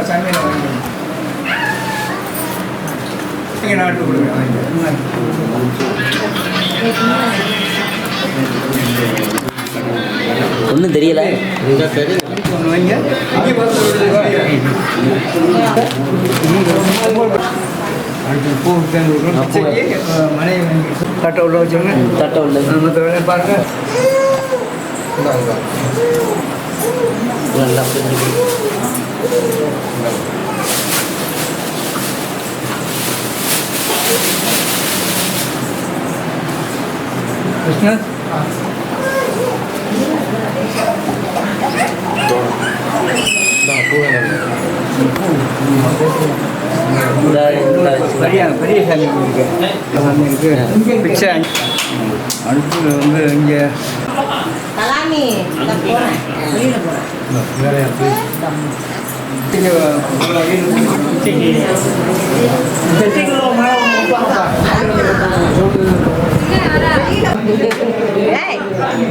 சமையல் வாங்கி நாட்டு கொடுங்க ஒன்றும் தெரியல. ஒன்று வைங்க. பூ மனையை வாங்கி தட்டை உள்ள வச்சோங்க. தட்டை உள்ள மற்ற பாருங்க. நல்லா கிருஷ்ணன் பெரிய சாமி இருக்கு பிச்சை. அடுத்தது வந்து இங்கே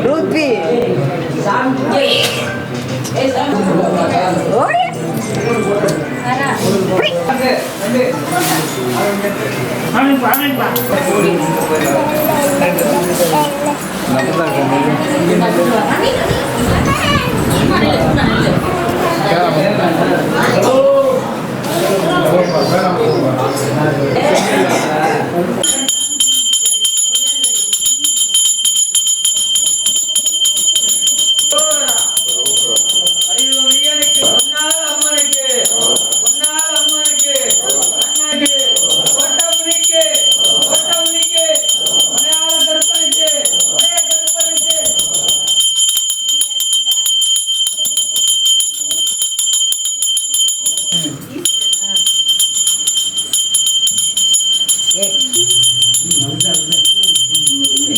ரூபி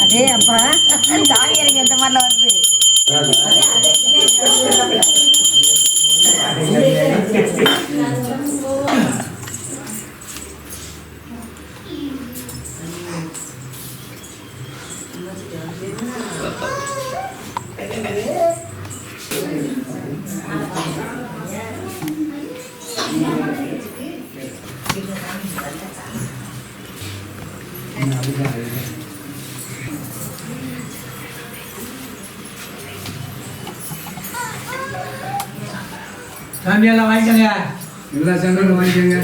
அதே அப்பா சாமி எனக்கு எந்த மாதிரில வருது. சாமியெல்லாம் வாங்கிக்கோங்க. எல்லா சாமியும் வாங்கிக்கோங்க.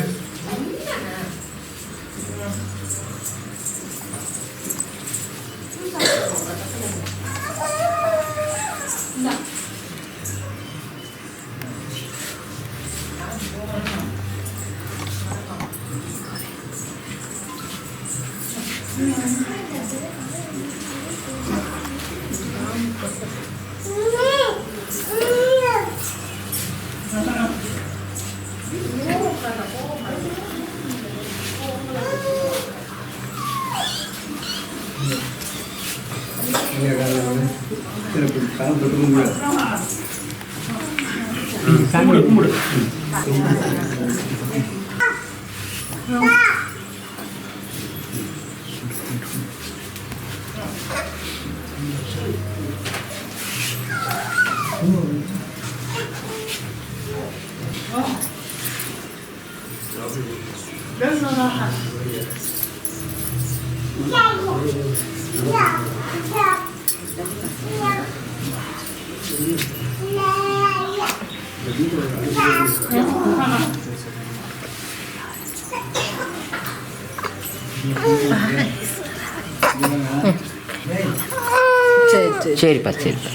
சரிப்பா சரிப்பா.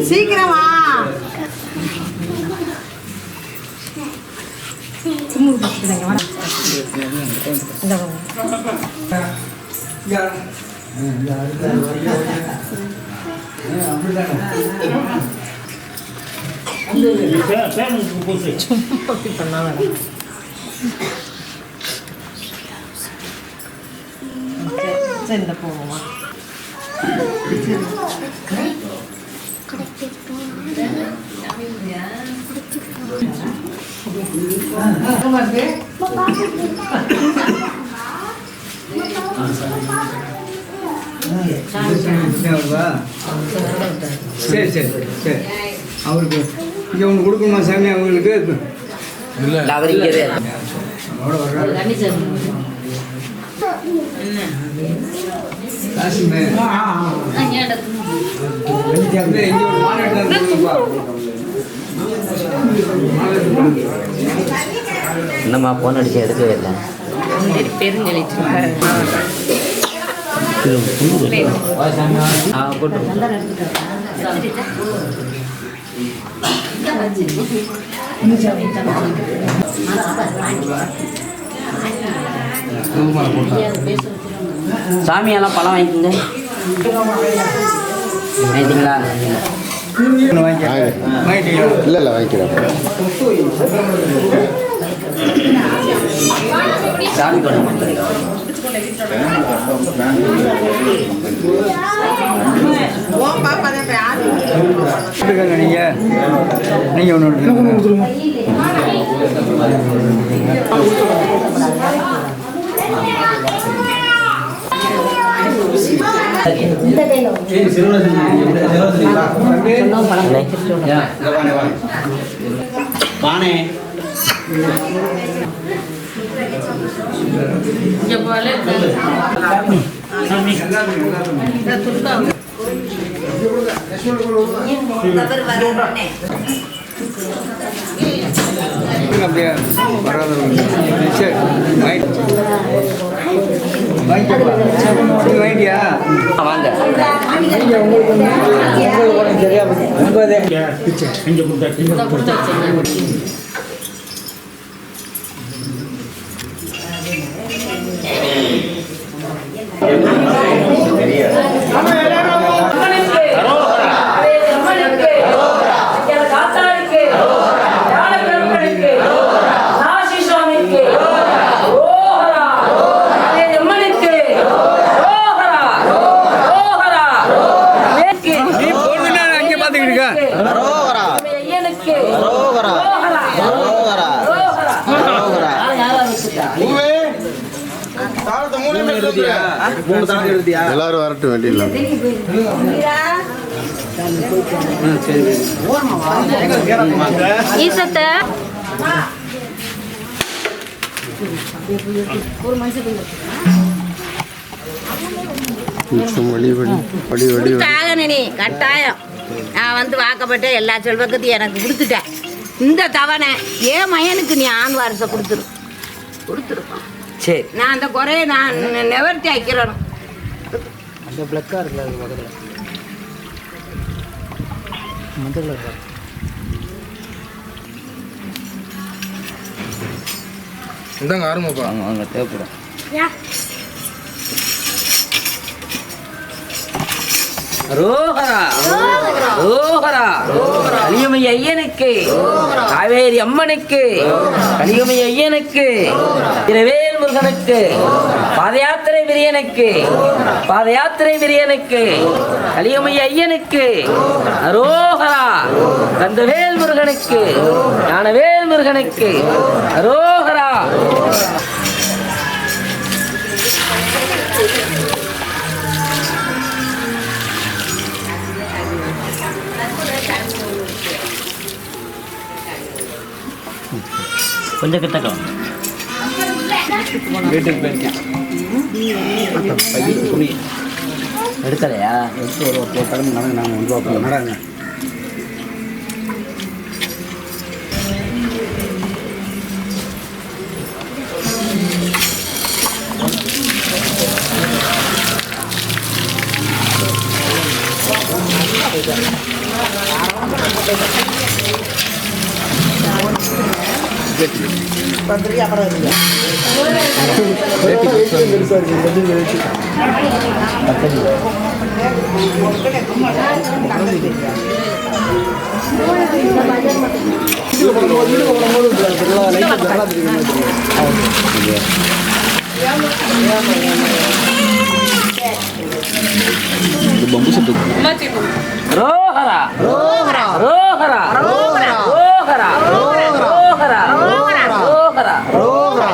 சீக்கிரமா இந்த போவோமா சரி சரி சரி அவருக்கு இங்கே ஒன்று கொடுக்கணுமா சாமி அவங்களுக்கு? இல்லை அவர் இங்கே காசுமே இங்கே ஒரு மாலை எடுத்தாருப்பா. என்னம்மா ஃபோன் அடிச்சு எடுக்கவே இல்லை. சாமியெல்லாம் பழம் வாங்கிக்கோங்க. வாங்கிட்டீங்களா? இல்லை இல்லை வாங்கிக்கிறேன். சாமி கொண்டு நீங்கள் ஒன்று பானை அப்படியே வராத சரி வாங்கிட்டியா? வாங்க. சரியா 9 எல்லாரும் வரட்டும் வேண்டியில்லை. கட்டாயம் நான் வந்து வாக்கப்பட்ட எல்லா செல்வக்கத்தையும் எனக்கு கொடுத்துட்டேன். இந்த தவணை ஏன் மயனுக்கு நீ ஆண் வாரிசை கொடுத்துருப்பான். சரி, நான் அந்த குறைய நான் நிவர்த்தி ஆக்கிறேன். அந்த பிளக்காக இருக்குல்ல அது பக்கத்தில் முதல்ல இந்தாங்க ஆரம்பப்பா. அவங்க தேவைப்படும். ரோஹரா ரோஹரா கலியுமை ஐயனுக்கு, காவேரி அம்மனுக்கு, கலியுமை ஐயனுக்கு, இரவேல் முருகனுக்கு, பாதயாத்திரை விரியனுக்கு, பாதயாத்திரை விரியனுக்கு, கலியுமை ஐயனுக்கு, ரோஹரா கந்தவேல் முருகனுக்கு, ஞானவேல் முருகனுக்கு, ரோஹரா. கொஞ்சம் கிட்டக்கலாம். வீட்டுக்கு போயிருக்கேன். எடுக்கலையா? எடுத்து ஒரு கிளம்பி நடங்க. நாங்கள் வந்து நடங்க. ரோஹரா ரோஹரா ரோஹரா ரோஹரா ரோஹரா ரோஹரா ரோஹரா ரோஹரா.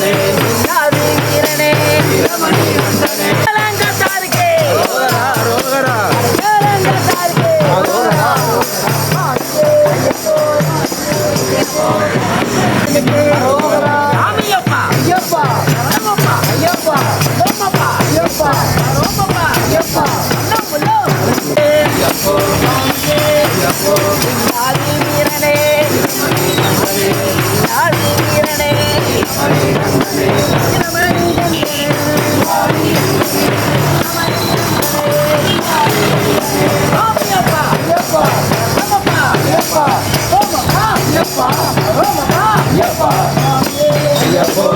வந்தனே யாரு வீரனே கலங்கத்தாருக்கே கலங்கத்தாருக்கே சாமியப்பா ஐயப்பா ராமப்பா ஐயப்பா சோமப்பா ஐயப்பா ரோமப்பா ஐயப்பா அண்ணாமுல்லோ ஐயப்போ ஐயப்போ யாரு வீரனே யாரு வீரனே சாமியப்பா ஐயப்பா ராமப்பா ஐயப்பா சோமப்பா ஐயப்பா ரோமப்பா ஐயப்பா ஐயப்போ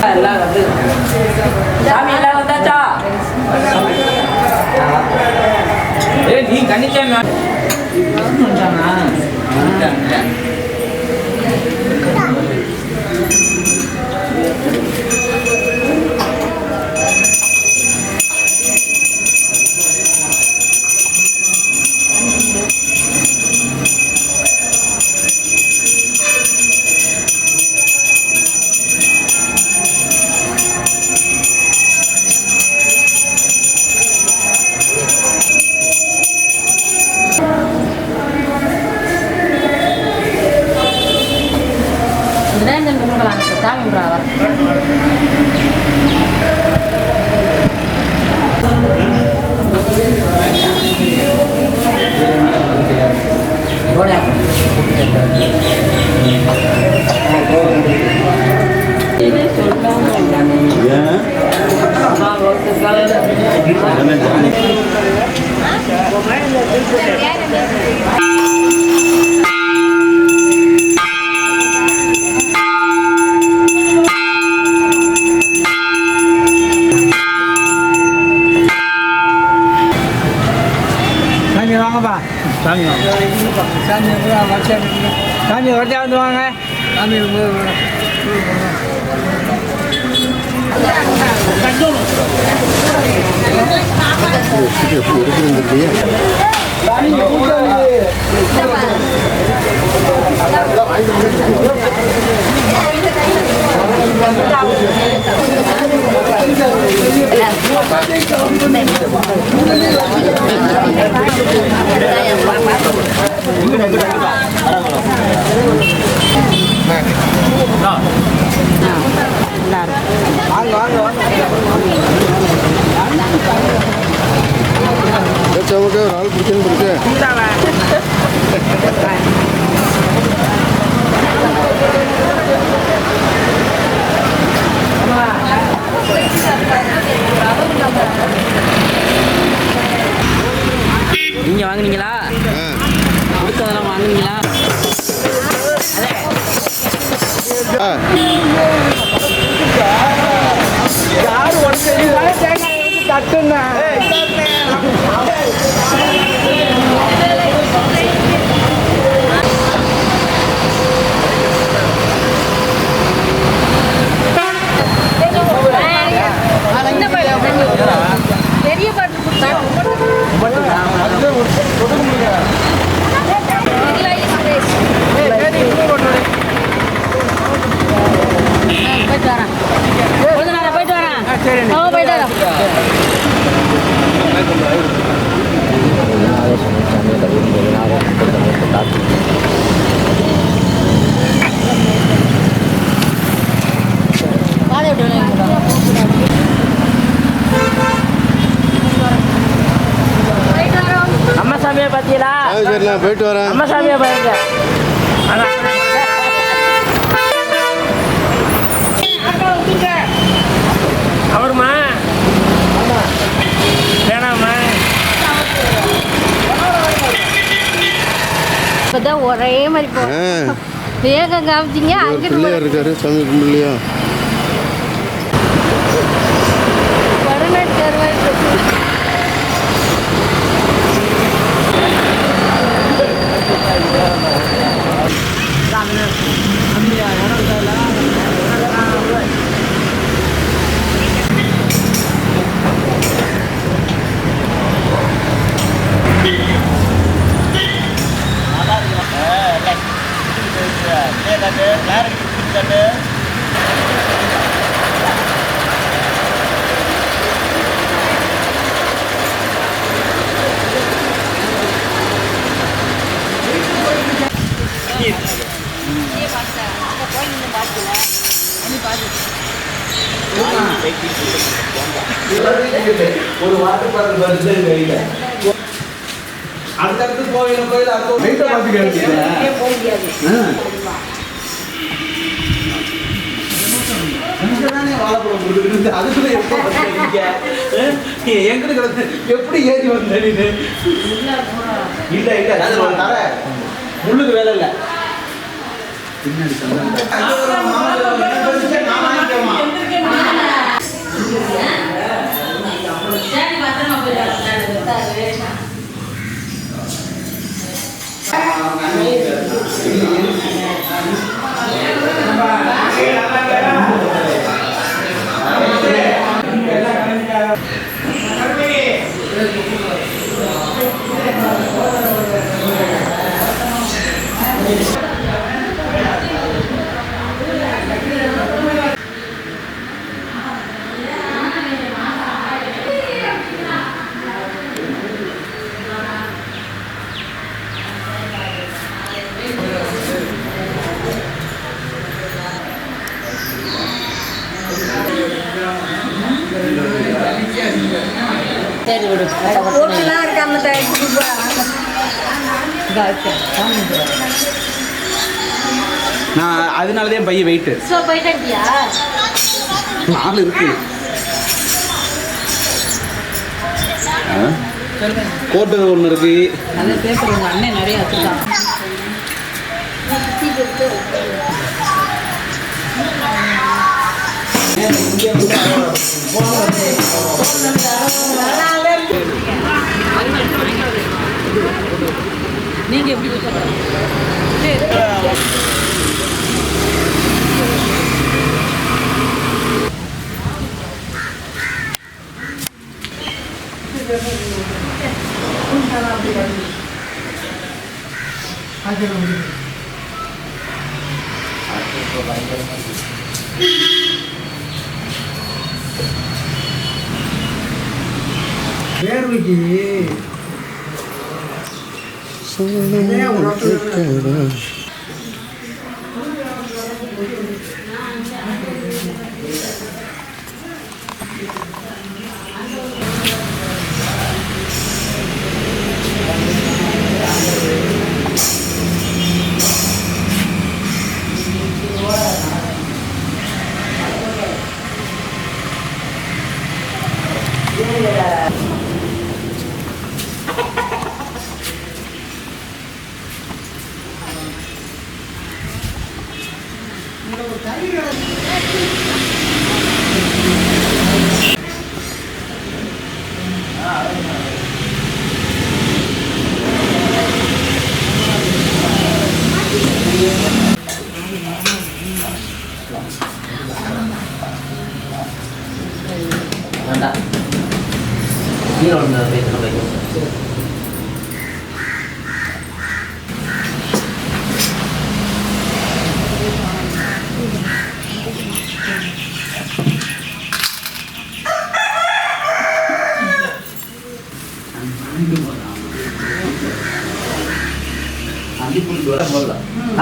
எல்லாம் வந்து சாமி எல்லாம் வந்தாச்சா நீ கணிச்சாங்க சாமி பிராவா சாமி வாங்கப்பா சாமி வாங்க சாமி சாமி ஒருத்தா வந்து வாங்க சாமி நமக்கு ஒரு ஆள் பிடிச்சுன்னு இருக்கு. நீங்க வாங்குனீங்களா? கொடுத்ததெல்லாம் வாங்குனீங்களா? யாரு ஒன்று தட்டுன்னா பெரிய பாட்டு போயிட்டு வரேன் போயிட்டு வரேன் காலை விட்டு சாமியை பார்த்தீங்களா? சரி நான் போயிட்டு வரேன். அம்மா சாமியை பாருங்க. அவருமா வேணாமா? இப்போதான் ஒரே மாதிரி போ வேகம் காமிச்சிங்க. அங்கிட்டு பிள்ளையார் இருக்காரு, சாமி கும்பிடலையா? வடநாட்டு கருவாய் ஒரு வாட்டர் பாட்டில் வருது கையில. அடுத்தடுத்து கோயில் கோயில் அடுத்த பார்த்து போக முடியாது. வாழைப்பழம் கொடுத்துட்டு அதுக்குள்ள எப்போ எங்களுக்கு எப்படி ஏறி வந்த நீ? இல்ல இல்ல தர முள்ளுக்கு வேலை இல்லை. பின்னாடி சரி விடு. போட்டுலாம் இருக்காம நான் அதனாலதான் பையன் வெயிட்டு ஸோ போயிட்டியா? 4 இருக்கு. கோட்டு ஒன்று இருக்கு. அந்த பேப்பர் உங்கள் அண்ணன் நிறைய வச்சுருக்கான். நீங்க எப்படி வேர்வைக்கு வேண்டாம். கீழே ஒன்று வைக்கணும்.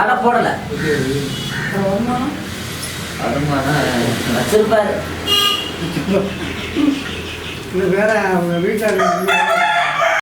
அடை போடல வருமானம் வச்சிருப்பாரு. வேற வீட்டில்